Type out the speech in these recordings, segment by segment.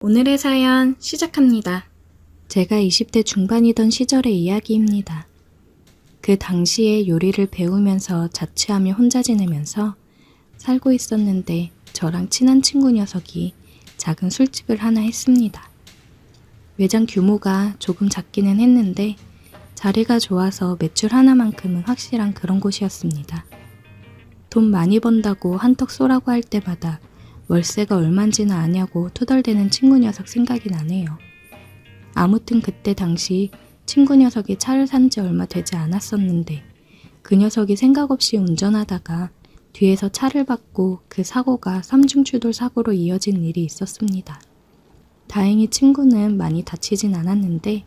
오늘의 사연 시작합니다. 제가 20대 중반이던 시절의 이야기입니다. 그 당시에 요리를 배우면서 자취하며 혼자 지내면서 살고 있었는데 저랑 친한 친구 녀석이 작은 술집을 하나 했습니다. 매장 규모가 조금 작기는 했는데 자리가 좋아서 매출 하나만큼은 확실한 그런 곳이었습니다. 돈 많이 번다고 한턱 쏘라고 할 때마다 월세가 얼만지는 아냐고 투덜대는 친구 녀석 생각이 나네요. 아무튼 그때 당시 친구 녀석이 차를 산 지 얼마 되지 않았었는데 그 녀석이 생각 없이 운전하다가 뒤에서 차를 받고 그 사고가 삼중추돌 사고로 이어진 일이 있었습니다. 다행히 친구는 많이 다치진 않았는데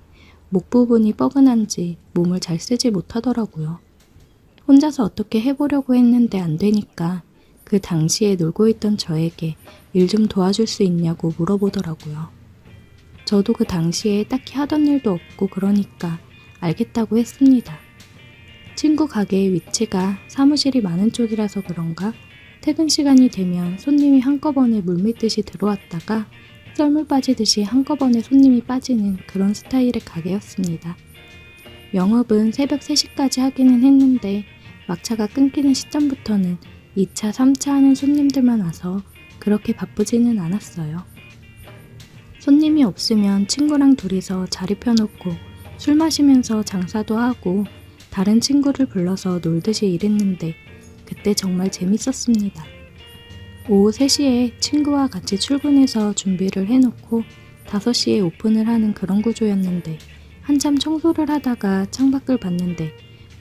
목 부분이 뻐근한지 몸을 잘 쓰지 못하더라고요. 혼자서 어떻게 해보려고 했는데 안 되니까 그 당시에 놀고 있던 저에게 일 좀 도와줄 수 있냐고 물어보더라고요. 저도 그 당시에 딱히 하던 일도 없고 그러니까 알겠다고 했습니다. 친구 가게의 위치가 사무실이 많은 쪽이라서 그런가 퇴근 시간이 되면 손님이 한꺼번에 물밀듯이 들어왔다가 썰물 빠지듯이 한꺼번에 손님이 빠지는 그런 스타일의 가게였습니다. 영업은 새벽 3시까지 하기는 했는데 막차가 끊기는 시점부터는 2차, 3차 하는 손님들만 와서 그렇게 바쁘지는 않았어요. 손님이 없으면 친구랑 둘이서 자리 펴놓고 술 마시면서 장사도 하고 다른 친구를 불러서 놀듯이 일했는데 그때 정말 재밌었습니다. 오후 3시에 친구와 같이 출근해서 준비를 해놓고 5시에 오픈을 하는 그런 구조였는데 한참 청소를 하다가 창밖을 봤는데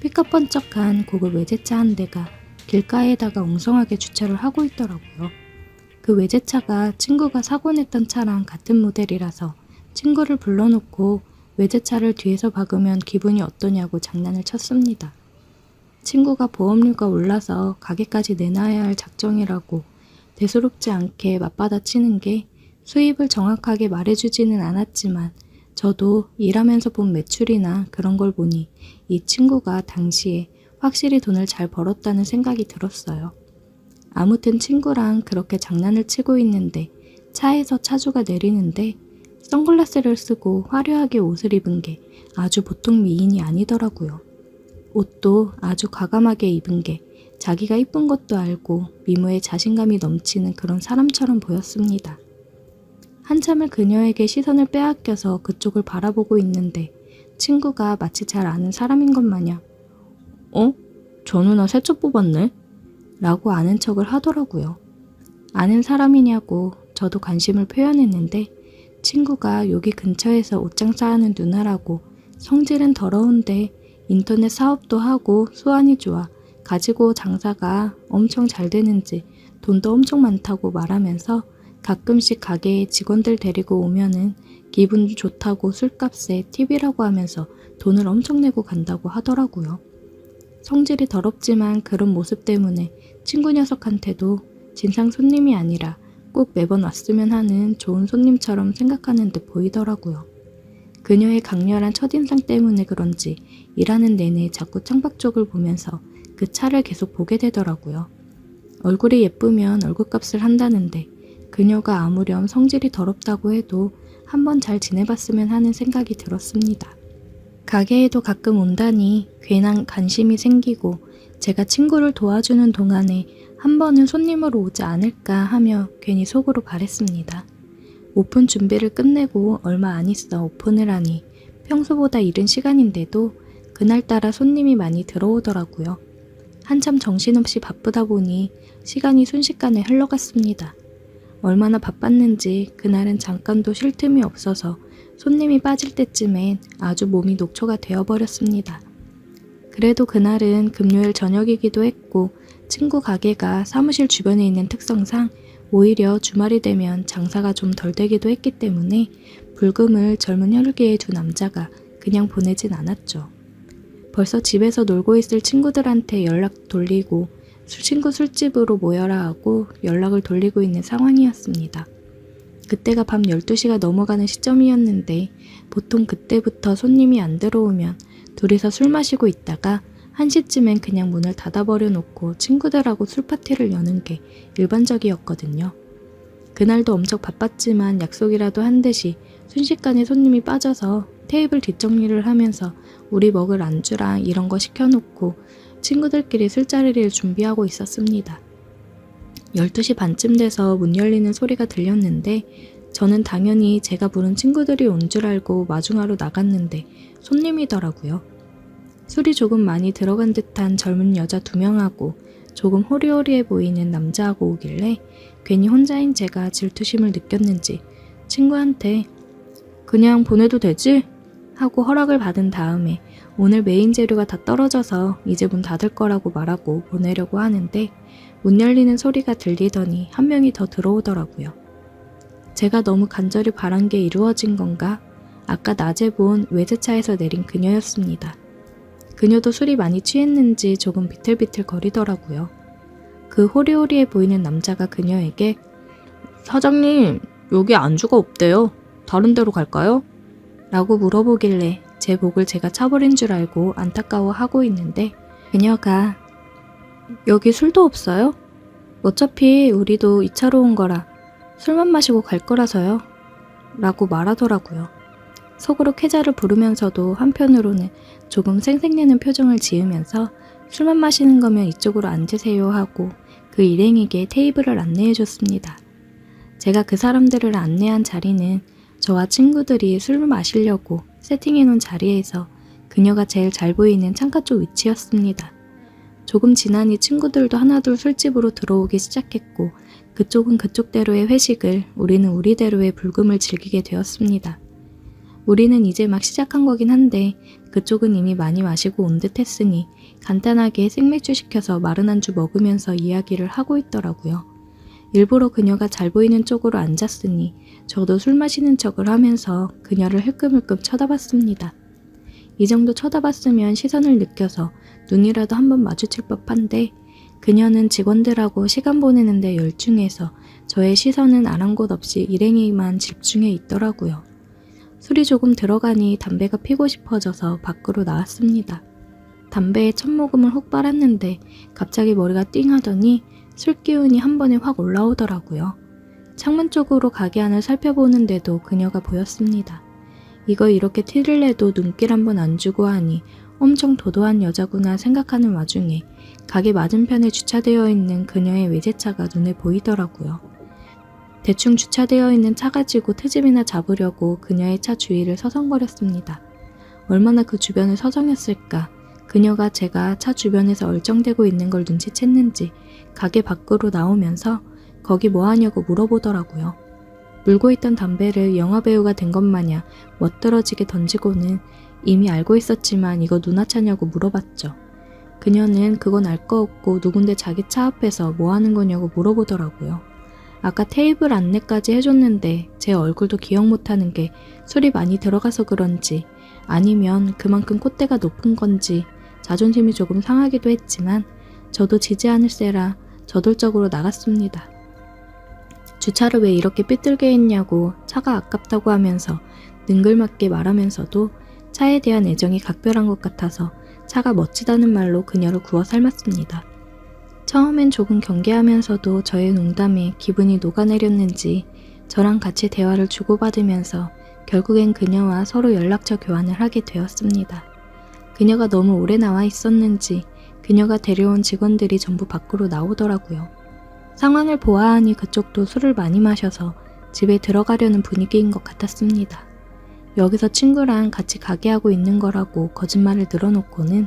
삐까뻔쩍한 고급 외제차 한 대가 길가에다가 엉성하게 주차를 하고 있더라고요. 그 외제차가 친구가 사고 냈던 차랑 같은 모델이라서 친구를 불러놓고 외제차를 뒤에서 박으면 기분이 어떠냐고 장난을 쳤습니다. 친구가 보험료가 올라서 가게까지 내놔야 할 작정이라고 대수롭지 않게 맞받아치는 게 수입을 정확하게 말해주지는 않았지만 저도 일하면서 본 매출이나 그런 걸 보니 이 친구가 당시에 확실히 돈을 잘 벌었다는 생각이 들었어요. 아무튼 친구랑 그렇게 장난을 치고 있는데 차에서 차주가 내리는데 선글라스를 쓰고 화려하게 옷을 입은 게 아주 보통 미인이 아니더라고요. 옷도 아주 과감하게 입은 게 자기가 이쁜 것도 알고 미모에 자신감이 넘치는 그런 사람처럼 보였습니다. 한참을 그녀에게 시선을 빼앗겨서 그쪽을 바라보고 있는데 친구가 마치 잘 아는 사람인 것 마냥 저 누나 새 차 뽑았네? 라고 아는 척을 하더라고요. 아는 사람이냐고 저도 관심을 표현했는데 친구가 여기 근처에서 옷장사하는 누나라고 성질은 더러운데 인터넷 사업도 하고 수완이 좋아 가지고 장사가 엄청 잘 되는지 돈도 엄청 많다고 말하면서 가끔씩 가게에 직원들 데리고 오면은 기분 좋다고 술값에 팁이라고 하면서 돈을 엄청 내고 간다고 하더라고요. 성질이 더럽지만 그런 모습 때문에 친구 녀석한테도 진상 손님이 아니라 꼭 매번 왔으면 하는 좋은 손님처럼 생각하는 듯 보이더라고요. 그녀의 강렬한 첫인상 때문에 그런지 일하는 내내 자꾸 창밖 쪽을 보면서 그 차를 계속 보게 되더라고요. 얼굴이 예쁘면 얼굴값을 한다는데 그녀가 아무렴 성질이 더럽다고 해도 한번 잘 지내봤으면 하는 생각이 들었습니다. 가게에도 가끔 온다니 괜한 관심이 생기고 제가 친구를 도와주는 동안에 한 번은 손님으로 오지 않을까 하며 괜히 속으로 바랬습니다. 오픈 준비를 끝내고 얼마 안 있어 오픈을 하니 평소보다 이른 시간인데도 그날따라 손님이 많이 들어오더라고요. 한참 정신없이 바쁘다 보니 시간이 순식간에 흘러갔습니다. 얼마나 바빴는지 그날은 잠깐도 쉴 틈이 없어서 손님이 빠질 때쯤엔 아주 몸이 녹초가 되어버렸습니다. 그래도 그날은 금요일 저녁이기도 했고 친구 가게가 사무실 주변에 있는 특성상 오히려 주말이 되면 장사가 좀 덜 되기도 했기 때문에 불금을 젊은 혈기의 두 남자가 그냥 보내진 않았죠. 벌써 집에서 놀고 있을 친구들한테 연락 돌리고 친구 술집으로 모여라 하고 연락을 돌리고 있는 상황이었습니다. 그때가 밤 12시가 넘어가는 시점이었는데 보통 그때부터 손님이 안 들어오면 둘이서 술 마시고 있다가 1시쯤엔 그냥 문을 닫아버려 놓고 친구들하고 술 파티를 여는 게 일반적이었거든요. 그날도 엄청 바빴지만 약속이라도 한 듯이 순식간에 손님이 빠져서 테이블 뒷정리를 하면서 우리 먹을 안주랑 이런 거 시켜놓고 친구들끼리 술자리를 준비하고 있었습니다. 12시 반쯤 돼서 문 열리는 소리가 들렸는데 저는 당연히 제가 부른 친구들이 온 줄 알고 마중하러 나갔는데 손님이더라고요. 술이 조금 많이 들어간 듯한 젊은 여자 2명하고 조금 호리호리해 보이는 남자하고 오길래 괜히 혼자인 제가 질투심을 느꼈는지 친구한테 그냥 보내도 되지? 하고 허락을 받은 다음에 오늘 메인 재료가 다 떨어져서 이제 문 닫을 거라고 말하고 보내려고 하는데 문 열리는 소리가 들리더니 한 명이 더 들어오더라고요. 제가 너무 간절히 바란 게 이루어진 건가? 아까 낮에 본 외제차에서 내린 그녀였습니다. 그녀도 술이 많이 취했는지 조금 비틀비틀 거리더라고요. 그 호리호리해 보이는 남자가 그녀에게 사장님, 여기 안주가 없대요. 다른 데로 갈까요? 라고 물어보길래 제 목을 제가 차버린 줄 알고 안타까워하고 있는데 그녀가 여기 술도 없어요? 어차피 우리도 2차로 온 거라 술만 마시고 갈 거라서요. 라고 말하더라고요. 속으로 쾌자를 부르면서도 한편으로는 조금 생색내는 표정을 지으면서 술만 마시는 거면 이쪽으로 앉으세요 하고 그 일행에게 테이블을 안내해 줬습니다. 제가 그 사람들을 안내한 자리는 저와 친구들이 술을 마시려고 세팅해 놓은 자리에서 그녀가 제일 잘 보이는 창가 쪽 위치였습니다. 조금 지나니 친구들도 하나둘 술집으로 들어오기 시작했고 그쪽은 그쪽대로의 회식을 우리는 우리대로의 불금을 즐기게 되었습니다. 우리는 이제 막 시작한 거긴 한데 그쪽은 이미 많이 마시고 온 듯 했으니 간단하게 생맥주 시켜서 마른 안주 먹으면서 이야기를 하고 있더라고요. 일부러 그녀가 잘 보이는 쪽으로 앉았으니 저도 술 마시는 척을 하면서 그녀를 흘끔흘끔 쳐다봤습니다. 이 정도 쳐다봤으면 시선을 느껴서 눈이라도 한번 마주칠 법한데 그녀는 직원들하고 시간 보내는데 열중해서 저의 시선은 아랑곳 없이 일행에만 집중해 있더라고요. 술이 조금 들어가니 담배가 피고 싶어져서 밖으로 나왔습니다. 담배에 첫 모금을 훅 빨았는데 갑자기 머리가 띵 하더니 술 기운이 한 번에 확 올라오더라고요. 창문 쪽으로 가게 안을 살펴보는데도 그녀가 보였습니다. 이거 이렇게 티를 내도 눈길 한 번 안 주고 하니 엄청 도도한 여자구나 생각하는 와중에 가게 맞은편에 주차되어 있는 그녀의 외제차가 눈에 보이더라고요. 대충 주차되어 있는 차 가지고 트집이나 잡으려고 그녀의 차 주위를 서성거렸습니다. 얼마나 그 주변을 서성였을까. 그녀가 제가 차 주변에서 얼쩡대고 있는 걸 눈치챘는지 가게 밖으로 나오면서 거기 뭐하냐고 물어보더라고요. 물고 있던 담배를 영화배우가 된 것 마냥 멋들어지게 던지고는 이미 알고 있었지만 이거 누나차냐고 물어봤죠. 그녀는 그건 알 거 없고 누군데 자기 차 앞에서 뭐하는 거냐고 물어보더라고요. 아까 테이블 안내까지 해줬는데 제 얼굴도 기억 못하는 게 술이 많이 들어가서 그런지 아니면 그만큼 콧대가 높은 건지 자존심이 조금 상하기도 했지만 저도 지지 않을세라 저돌적으로 나갔습니다. 주차를 왜 이렇게 삐뚤게 했냐고 차가 아깝다고 하면서 능글맞게 말하면서도 차에 대한 애정이 각별한 것 같아서 차가 멋지다는 말로 그녀를 구워 삶았습니다. 처음엔 조금 경계하면서도 저의 농담에 기분이 녹아내렸는지 저랑 같이 대화를 주고받으면서 결국엔 그녀와 서로 연락처 교환을 하게 되었습니다. 그녀가 너무 오래 나와 있었는지 그녀가 데려온 직원들이 전부 밖으로 나오더라고요. 상황을 보아하니 그쪽도 술을 많이 마셔서 집에 들어가려는 분위기인 것 같았습니다. 여기서 친구랑 같이 가게 하고 있는 거라고 거짓말을 늘어놓고는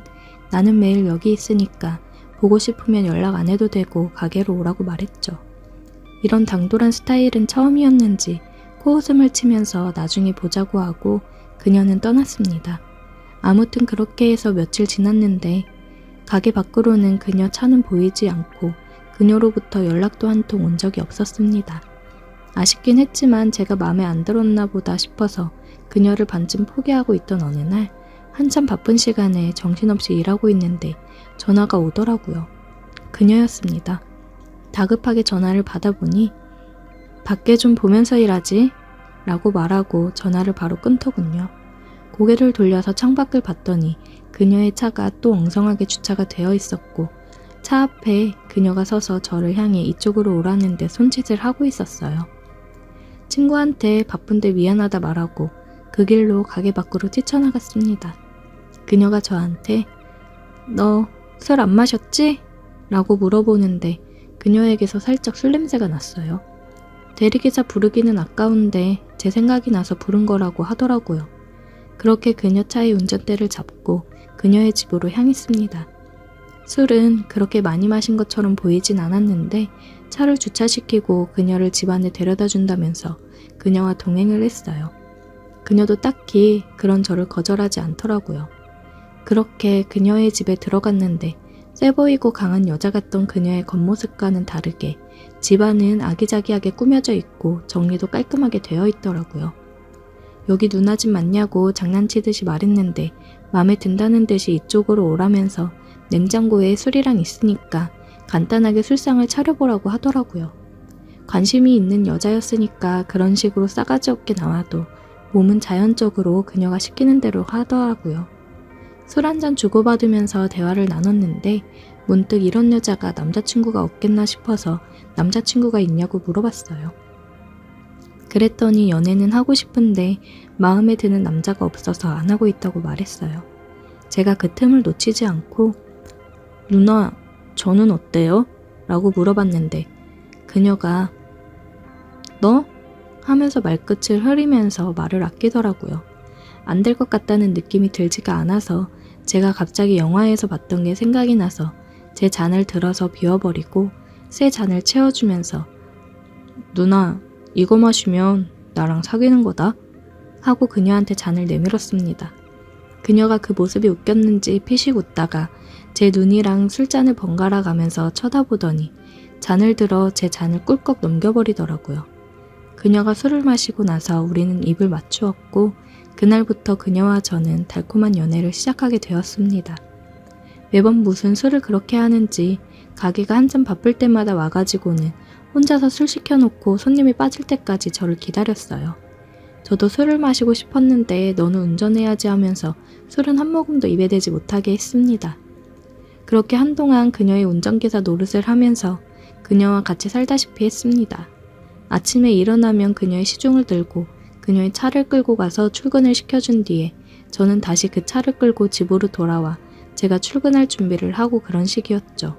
나는 매일 여기 있으니까 보고 싶으면 연락 안 해도 되고 가게로 오라고 말했죠. 이런 당돌한 스타일은 처음이었는지 코웃음을 치면서 나중에 보자고 하고 그녀는 떠났습니다. 아무튼 그렇게 해서 며칠 지났는데 가게 밖으로는 그녀 차는 보이지 않고 그녀로부터 연락도 한 통 온 적이 없었습니다. 아쉽긴 했지만 제가 마음에 안 들었나 보다 싶어서 그녀를 반쯤 포기하고 있던 어느 날 한참 바쁜 시간에 정신없이 일하고 있는데 전화가 오더라고요. 그녀였습니다. 다급하게 전화를 받아보니 밖에 좀 보면서 일하지? 라고 말하고 전화를 바로 끊더군요. 고개를 돌려서 창밖을 봤더니 그녀의 차가 또 엉성하게 주차가 되어 있었고 차 앞에 그녀가 서서 저를 향해 이쪽으로 오라는데 손짓을 하고 있었어요. 친구한테 바쁜데 미안하다 말하고 그 길로 가게 밖으로 뛰쳐나갔습니다. 그녀가 저한테 너 술 안 마셨지? 라고 물어보는데 그녀에게서 살짝 술 냄새가 났어요. 대리기사 부르기는 아까운데 제 생각이 나서 부른 거라고 하더라고요. 그렇게 그녀 차의 운전대를 잡고 그녀의 집으로 향했습니다. 술은 그렇게 많이 마신 것처럼 보이진 않았는데 차를 주차시키고 그녀를 집 안에 데려다 준다면서 그녀와 동행을 했어요. 그녀도 딱히 그런 저를 거절하지 않더라고요. 그렇게 그녀의 집에 들어갔는데 세 보이고 강한 여자 같던 그녀의 겉모습과는 다르게 집안은 아기자기하게 꾸며져 있고 정리도 깔끔하게 되어 있더라고요. 여기 누나 집 맞냐고 장난치듯이 말했는데 마음에 든다는 듯이 이쪽으로 오라면서 냉장고에 술이랑 있으니까 간단하게 술상을 차려보라고 하더라고요. 관심이 있는 여자였으니까 그런 식으로 싸가지 없게 나와도 몸은 자연적으로 그녀가 시키는 대로 하더라고요. 술 한잔 주고받으면서 대화를 나눴는데 문득 이런 여자가 남자친구가 없겠나 싶어서 남자친구가 있냐고 물어봤어요. 그랬더니 연애는 하고 싶은데 마음에 드는 남자가 없어서 안 하고 있다고 말했어요. 제가 그 틈을 놓치지 않고 누나, 저는 어때요? 라고 물어봤는데 그녀가 너? 하면서 말끝을 흐리면서 말을 아끼더라고요. 안 될 것 같다는 느낌이 들지가 않아서 제가 갑자기 영화에서 봤던 게 생각이 나서 제 잔을 들어서 비워버리고 새 잔을 채워주면서 누나, 이거 마시면 나랑 사귀는 거다? 하고 그녀한테 잔을 내밀었습니다. 그녀가 그 모습이 웃겼는지 피식 웃다가 제 눈이랑 술잔을 번갈아 가면서 쳐다보더니 잔을 들어 제 잔을 꿀꺽 넘겨버리더라고요. 그녀가 술을 마시고 나서 우리는 입을 맞추었고 그날부터 그녀와 저는 달콤한 연애를 시작하게 되었습니다. 매번 무슨 술을 그렇게 하는지 가게가 한참 바쁠 때마다 와가지고는 혼자서 술 시켜놓고 손님이 빠질 때까지 저를 기다렸어요. 저도 술을 마시고 싶었는데 너는 운전해야지 하면서 술은 한 모금도 입에 대지 못하게 했습니다. 그렇게 한동안 그녀의 운전기사 노릇을 하면서 그녀와 같이 살다시피 했습니다. 아침에 일어나면 그녀의 시중을 들고 그녀의 차를 끌고 가서 출근을 시켜준 뒤에 저는 다시 그 차를 끌고 집으로 돌아와 제가 출근할 준비를 하고 그런 식이었죠.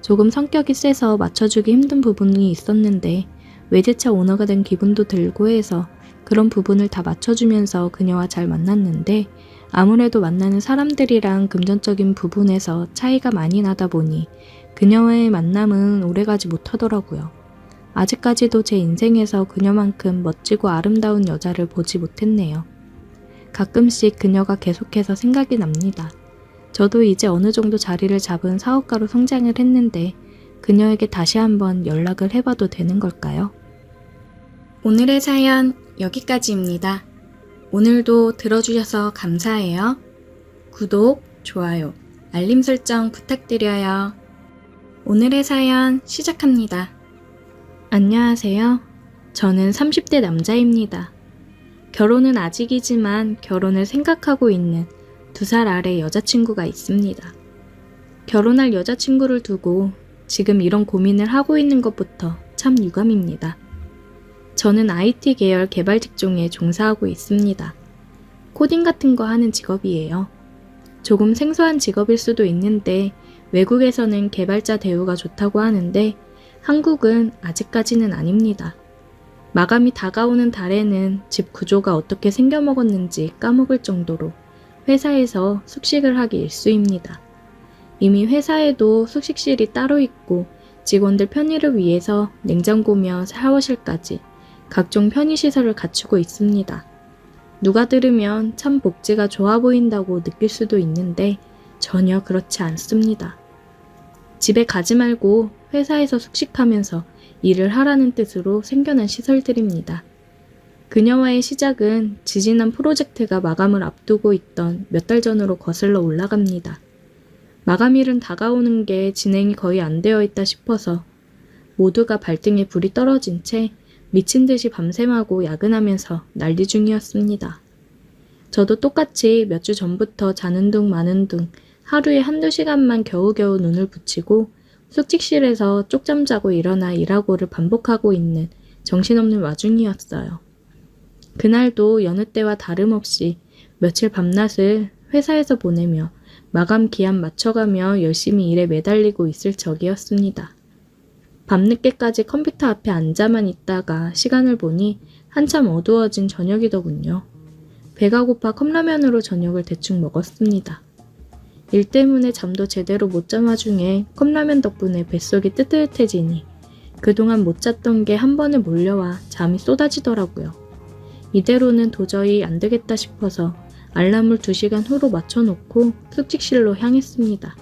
조금 성격이 세서 맞춰주기 힘든 부분이 있었는데 외제차 오너가 된 기분도 들고 해서 그런 부분을 다 맞춰주면서 그녀와 잘 만났는데 아무래도 만나는 사람들이랑 금전적인 부분에서 차이가 많이 나다 보니 그녀와의 만남은 오래가지 못하더라고요. 아직까지도 제 인생에서 그녀만큼 멋지고 아름다운 여자를 보지 못했네요. 가끔씩 그녀가 계속해서 생각이 납니다. 저도 이제 어느 정도 자리를 잡은 사업가로 성장을 했는데 그녀에게 다시 한번 연락을 해봐도 되는 걸까요? 오늘의 사연 여기까지입니다. 오늘도 들어주셔서 감사해요. 구독, 좋아요, 알림 설정 부탁드려요. 오늘의 사연 시작합니다. 안녕하세요. 저는 30대 남자입니다. 결혼은 아직이지만 결혼을 생각하고 있는 2살 아래 여자친구가 있습니다. 결혼할 여자친구를 두고 지금 이런 고민을 하고 있는 것부터 참 유감입니다. 저는 IT 계열 개발 직종에 종사하고 있습니다. 코딩 같은 거 하는 직업이에요. 조금 생소한 직업일 수도 있는데 외국에서는 개발자 대우가 좋다고 하는데 한국은 아직까지는 아닙니다. 마감이 다가오는 달에는 집 구조가 어떻게 생겨먹었는지 까먹을 정도로 회사에서 숙식을 하기 일쑤입니다. 이미 회사에도 숙식실이 따로 있고 직원들 편의를 위해서 냉장고며 샤워실까지 각종 편의시설을 갖추고 있습니다. 누가 들으면 참 복지가 좋아 보인다고 느낄 수도 있는데 전혀 그렇지 않습니다. 집에 가지 말고 회사에서 숙식하면서 일을 하라는 뜻으로 생겨난 시설들입니다. 그녀와의 시작은 지지난 프로젝트가 마감을 앞두고 있던 몇 달 전으로 거슬러 올라갑니다. 마감일은 다가오는 게 진행이 거의 안 되어 있다 싶어서 모두가 발등에 불이 떨어진 채 미친 듯이 밤샘하고 야근하면서 난리 중이었습니다. 저도 똑같이 몇 주 전부터 자는 둥 마는 둥 하루에 한두 시간만 겨우겨우 눈을 붙이고 숙직실에서 쪽잠 자고 일어나 일하고를 반복하고 있는 정신없는 와중이었어요. 그날도 여느 때와 다름없이 며칠 밤낮을 회사에서 보내며 마감 기한 맞춰가며 열심히 일에 매달리고 있을 적이었습니다. 밤늦게까지 컴퓨터 앞에 앉아만 있다가 시간을 보니 한참 어두워진 저녁이더군요. 배가 고파 컵라면으로 저녁을 대충 먹었습니다. 일 때문에 잠도 제대로 못 잔 와중에 컵라면 덕분에 뱃속이 뜨뜻해지니 그동안 못 잤던 게 한 번에 몰려와 잠이 쏟아지더라고요. 이대로는 도저히 안 되겠다 싶어서 알람을 2시간 후로 맞춰놓고 숙직실로 향했습니다.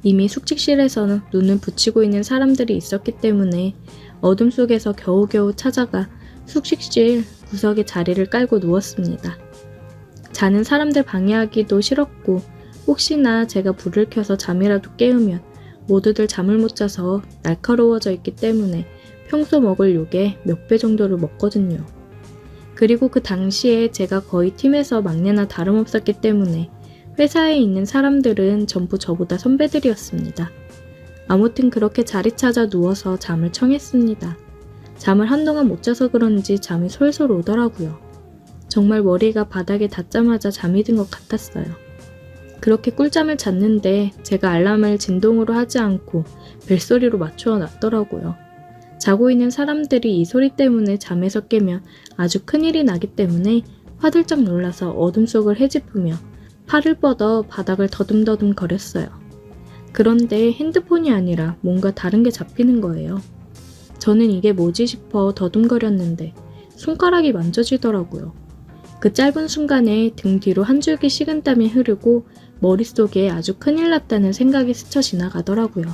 이미 숙직실에서는 눈을 붙이고 있는 사람들이 있었기 때문에 어둠 속에서 겨우겨우 찾아가 숙직실 구석에 자리를 깔고 누웠습니다. 자는 사람들 방해하기도 싫었고 혹시나 제가 불을 켜서 잠이라도 깨우면 모두들 잠을 못 자서 날카로워져 있기 때문에 평소 먹을 욕의 몇 배 정도를 먹거든요. 그리고 그 당시에 제가 거의 팀에서 막내나 다름없었기 때문에 회사에 있는 사람들은 전부 저보다 선배들이었습니다. 아무튼 그렇게 자리 찾아 누워서 잠을 청했습니다. 잠을 한동안 못 자서 그런지 잠이 솔솔 오더라고요. 정말 머리가 바닥에 닿자마자 잠이 든 것 같았어요. 그렇게 꿀잠을 잤는데 제가 알람을 진동으로 하지 않고 벨소리로 맞추어 놨더라고요. 자고 있는 사람들이 이 소리 때문에 잠에서 깨면 아주 큰일이 나기 때문에 화들짝 놀라서 어둠 속을 헤집으며 팔을 뻗어 바닥을 더듬더듬 거렸어요. 그런데 핸드폰이 아니라 뭔가 다른 게 잡히는 거예요. 저는 이게 뭐지 싶어 더듬거렸는데 손가락이 만져지더라고요. 그 짧은 순간에 등 뒤로 한 줄기 식은땀이 흐르고 머릿속에 아주 큰일 났다는 생각이 스쳐 지나가더라고요.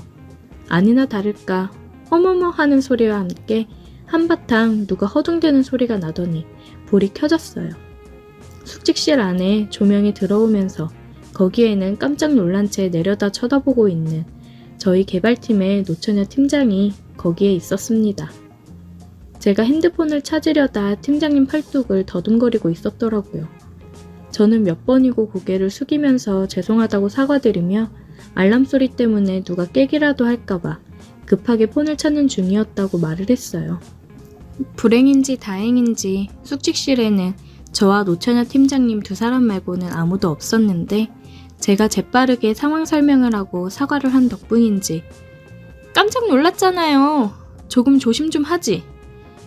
아니나 다를까 어머머 하는 소리와 함께 한바탕 누가 허둥대는 소리가 나더니 불이 켜졌어요. 숙직실 안에 조명이 들어오면서 거기에는 깜짝 놀란 채 내려다 쳐다보고 있는 저희 개발팀의 노처녀 팀장이 거기에 있었습니다. 제가 핸드폰을 찾으려다 팀장님 팔뚝을 더듬거리고 있었더라고요. 저는 몇 번이고 고개를 숙이면서 죄송하다고 사과드리며 알람 소리 때문에 누가 깨기라도 할까봐 급하게 폰을 찾는 중이었다고 말을 했어요. 불행인지 다행인지 숙직실에는 저와 노처녀 팀장님 2사람 말고는 아무도 없었는데 제가 재빠르게 상황 설명을 하고 사과를 한 덕분인지 깜짝 놀랐잖아요. 조금 조심 좀 하지.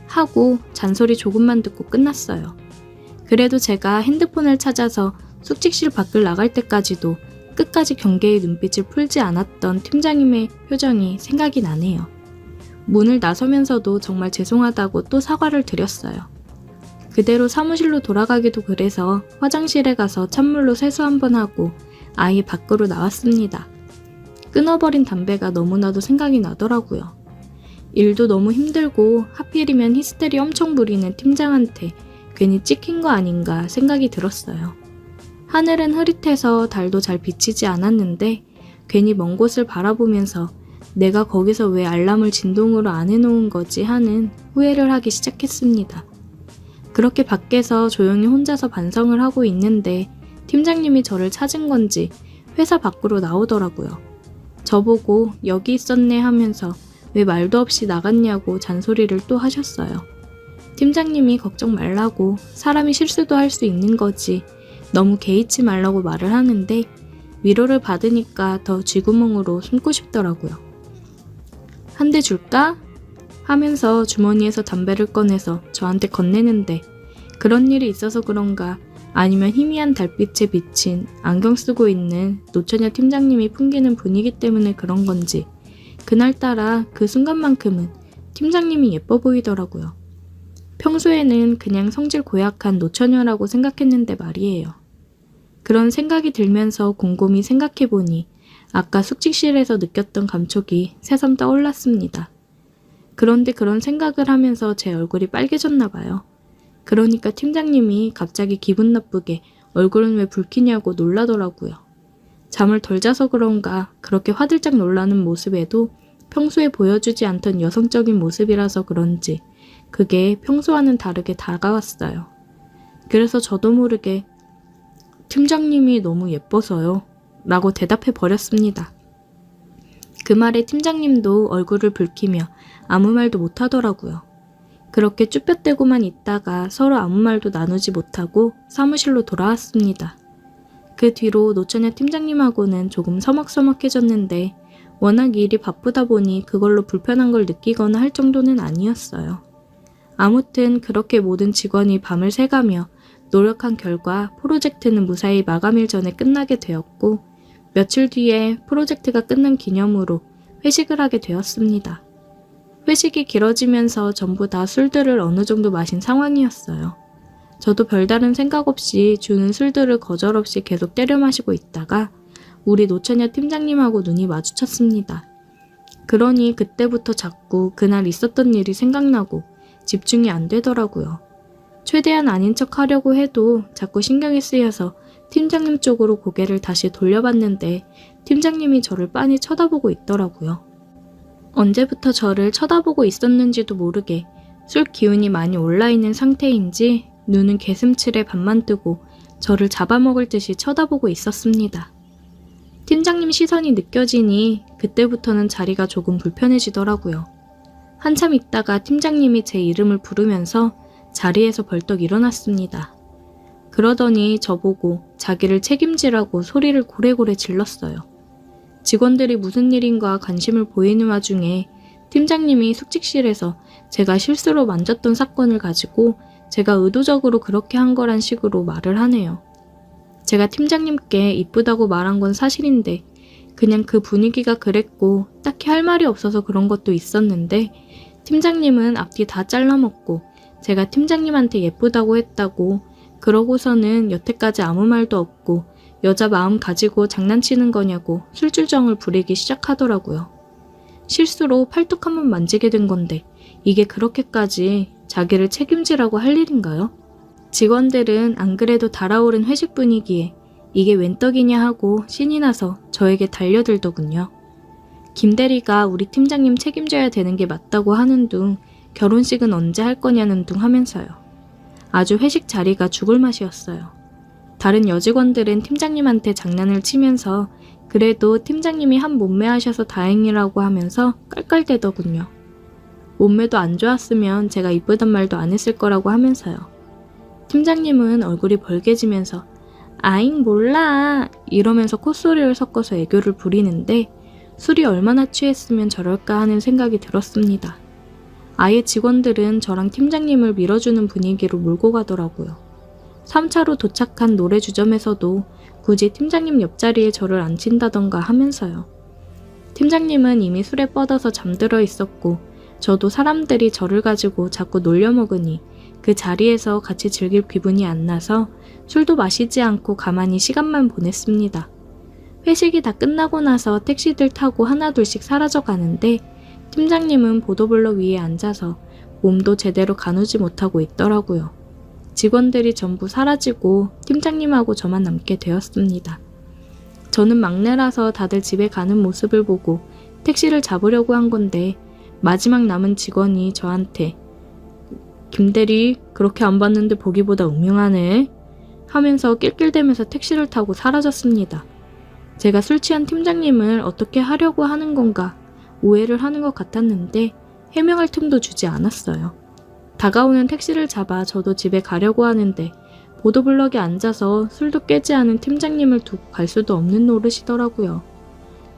하고 잔소리 조금만 듣고 끝났어요. 그래도 제가 핸드폰을 찾아서 숙직실 밖을 나갈 때까지도 끝까지 경계의 눈빛을 풀지 않았던 팀장님의 표정이 생각이 나네요. 문을 나서면서도 정말 죄송하다고 또 사과를 드렸어요. 그대로 사무실로 돌아가기도 그래서 화장실에 가서 찬물로 세수 한번 하고 아예 밖으로 나왔습니다. 끊어버린 담배가 너무나도 생각이 나더라고요. 일도 너무 힘들고 하필이면 히스테리 엄청 부리는 팀장한테 괜히 찍힌 거 아닌가 생각이 들었어요. 하늘은 흐릿해서 달도 잘 비치지 않았는데 괜히 먼 곳을 바라보면서 내가 거기서 왜 알람을 진동으로 안 해놓은 거지 하는 후회를 하기 시작했습니다. 그렇게 밖에서 조용히 혼자서 반성을 하고 있는데 팀장님이 저를 찾은 건지 회사 밖으로 나오더라고요. 저보고 여기 있었네 하면서 왜 말도 없이 나갔냐고 잔소리를 또 하셨어요. 팀장님이 걱정 말라고 사람이 실수도 할 수 있는 거지 너무 개의치 말라고 말을 하는데 위로를 받으니까 더 쥐구멍으로 숨고 싶더라고요. 한 대 줄까? 하면서 주머니에서 담배를 꺼내서 저한테 건네는데 그런 일이 있어서 그런가 아니면 희미한 달빛에 비친 안경 쓰고 있는 노처녀 팀장님이 풍기는 분위기 때문에 그런 건지 그날따라 그 순간만큼은 팀장님이 예뻐 보이더라고요. 평소에는 그냥 성질 고약한 노처녀라고 생각했는데 말이에요. 그런 생각이 들면서 곰곰이 생각해보니 아까 숙직실에서 느꼈던 감촉이 새삼 떠올랐습니다. 그런데 그런 생각을 하면서 제 얼굴이 빨개졌나 봐요. 그러니까 팀장님이 갑자기 기분 나쁘게 얼굴은 왜 붉히냐고 놀라더라고요. 잠을 덜 자서 그런가 그렇게 화들짝 놀라는 모습에도 평소에 보여주지 않던 여성적인 모습이라서 그런지 그게 평소와는 다르게 다가왔어요. 그래서 저도 모르게 팀장님이 너무 예뻐서요 라고 대답해 버렸습니다. 그 말에 팀장님도 얼굴을 붉히며 아무 말도 못하더라고요. 그렇게 쭈뼛대고만 있다가 서로 아무 말도 나누지 못하고 사무실로 돌아왔습니다. 그 뒤로 노처녀 팀장님하고는 조금 서먹서먹해졌는데 워낙 일이 바쁘다 보니 그걸로 불편한 걸 느끼거나 할 정도는 아니었어요. 아무튼 그렇게 모든 직원이 밤을 새가며 노력한 결과 프로젝트는 무사히 마감일 전에 끝나게 되었고 며칠 뒤에 프로젝트가 끝난 기념으로 회식을 하게 되었습니다. 회식이 길어지면서 전부 다 술들을 어느 정도 마신 상황이었어요. 저도 별다른 생각 없이 주는 술들을 거절없이 계속 때려 마시고 있다가 우리 노처녀 팀장님하고 눈이 마주쳤습니다. 그러니 그때부터 자꾸 그날 있었던 일이 생각나고 집중이 안 되더라고요. 최대한 아닌 척 하려고 해도 자꾸 신경이 쓰여서 팀장님 쪽으로 고개를 다시 돌려봤는데 팀장님이 저를 빤히 쳐다보고 있더라고요. 언제부터 저를 쳐다보고 있었는지도 모르게 술 기운이 많이 올라있는 상태인지 눈은 개슴츠레 반만 뜨고 저를 잡아먹을 듯이 쳐다보고 있었습니다. 팀장님 시선이 느껴지니 그때부터는 자리가 조금 불편해지더라고요. 한참 있다가 팀장님이 제 이름을 부르면서 자리에서 벌떡 일어났습니다. 그러더니 저보고 자기를 책임지라고 소리를 고래고래 질렀어요. 직원들이 무슨 일인가 관심을 보이는 와중에 팀장님이 숙직실에서 제가 실수로 만졌던 사건을 가지고 제가 의도적으로 그렇게 한 거란 식으로 말을 하네요. 제가 팀장님께 이쁘다고 말한 건 사실인데 그냥 그 분위기가 그랬고 딱히 할 말이 없어서 그런 것도 있었는데 팀장님은 앞뒤 다 잘라먹고 제가 팀장님한테 예쁘다고 했다고 그러고서는 여태까지 아무 말도 없고 여자 마음 가지고 장난치는 거냐고 술줄정을 부리기 시작하더라고요. 실수로 팔뚝 한번 만지게 된 건데 이게 그렇게까지 자기를 책임지라고 할 일인가요? 직원들은 안 그래도 달아오른 회식 분위기에 이게 웬 떡이냐 하고 신이 나서 저에게 달려들더군요. 김대리가 우리 팀장님 책임져야 되는 게 맞다고 하는 둥 결혼식은 언제 할 거냐는 둥 하면서요. 아주 회식 자리가 죽을 맛이었어요. 다른 여직원들은 팀장님한테 장난을 치면서 그래도 팀장님이 한 몸매 하셔서 다행이라고 하면서 깔깔대더군요. 몸매도 안 좋았으면 제가 이쁘단 말도 안 했을 거라고 하면서요. 팀장님은 얼굴이 벌개지면서 아잉 몰라 이러면서 콧소리를 섞어서 애교를 부리는데 술이 얼마나 취했으면 저럴까 하는 생각이 들었습니다. 아예 직원들은 저랑 팀장님을 밀어주는 분위기로 몰고 가더라고요. 3차로 도착한 노래주점에서도 굳이 팀장님 옆자리에 저를 앉힌다던가 하면서요. 팀장님은 이미 술에 뻗어서 잠들어 있었고 저도 사람들이 저를 가지고 자꾸 놀려먹으니 그 자리에서 같이 즐길 기분이 안 나서 술도 마시지 않고 가만히 시간만 보냈습니다. 회식이 다 끝나고 나서 택시들 타고 하나둘씩 사라져 가는데 팀장님은 보도블러 위에 앉아서 몸도 제대로 가누지 못하고 있더라고요. 직원들이 전부 사라지고 팀장님하고 저만 남게 되었습니다. 저는 막내라서 다들 집에 가는 모습을 보고 택시를 잡으려고 한 건데 마지막 남은 직원이 저한테 김대리 그렇게 안 봤는데 보기보다 음흉하네 하면서 낄낄대면서 택시를 타고 사라졌습니다. 제가 술 취한 팀장님을 어떻게 하려고 하는 건가 오해를 하는 것 같았는데 해명할 틈도 주지 않았어요. 다가오는 택시를 잡아 저도 집에 가려고 하는데 보도블럭에 앉아서 술도 깨지 않은 팀장님을 두고 갈 수도 없는 노릇이더라고요.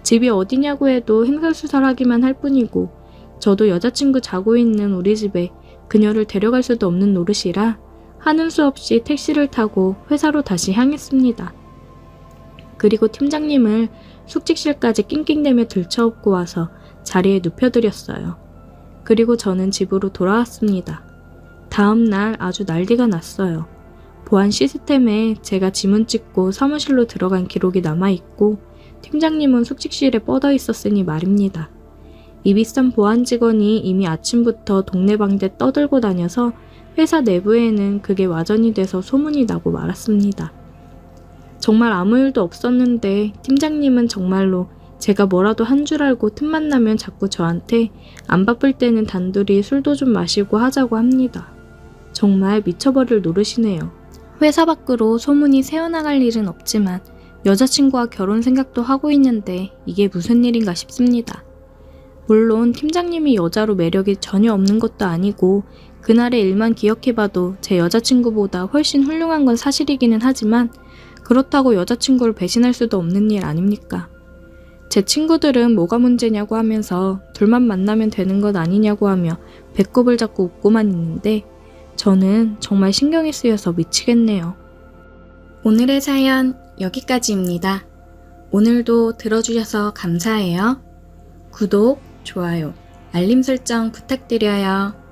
집이 어디냐고 해도 횡설수설하기만 할 뿐이고 저도 여자친구 자고 있는 우리 집에 그녀를 데려갈 수도 없는 노릇이라 하는 수 없이 택시를 타고 회사로 다시 향했습니다. 그리고 팀장님을 숙직실까지 낑낑대며 들쳐업고 와서 자리에 눕혀드렸어요. 그리고 저는 집으로 돌아왔습니다. 다음 날 아주 난리가 났어요. 보안 시스템에 제가 지문 찍고 사무실로 들어간 기록이 남아있고 팀장님은 숙직실에 뻗어 있었으니 말입니다. 이 비싼 보안 직원이 이미 아침부터 동네방대 떠들고 다녀서 회사 내부에는 그게 와전이 돼서 소문이 나고 말았습니다. 정말 아무 일도 없었는데 팀장님은 정말로 제가 뭐라도 한 줄 알고 틈만 나면 자꾸 저한테 안 바쁠 때는 단둘이 술도 좀 마시고 하자고 합니다. 정말 미쳐버릴 노릇이네요. 회사 밖으로 소문이 새어나갈 일은 없지만 여자친구와 결혼 생각도 하고 있는데 이게 무슨 일인가 싶습니다. 물론 팀장님이 여자로 매력이 전혀 없는 것도 아니고 그날의 일만 기억해봐도 제 여자친구보다 훨씬 훌륭한 건 사실이기는 하지만 그렇다고 여자친구를 배신할 수도 없는 일 아닙니까? 제 친구들은 뭐가 문제냐고 하면서 둘만 만나면 되는 것 아니냐고 하며 배꼽을 잡고 웃고만 있는데 저는 정말 신경이 쓰여서 미치겠네요. 오늘의 사연 여기까지입니다. 오늘도 들어주셔서 감사해요. 구독, 좋아요, 알림 설정 부탁드려요.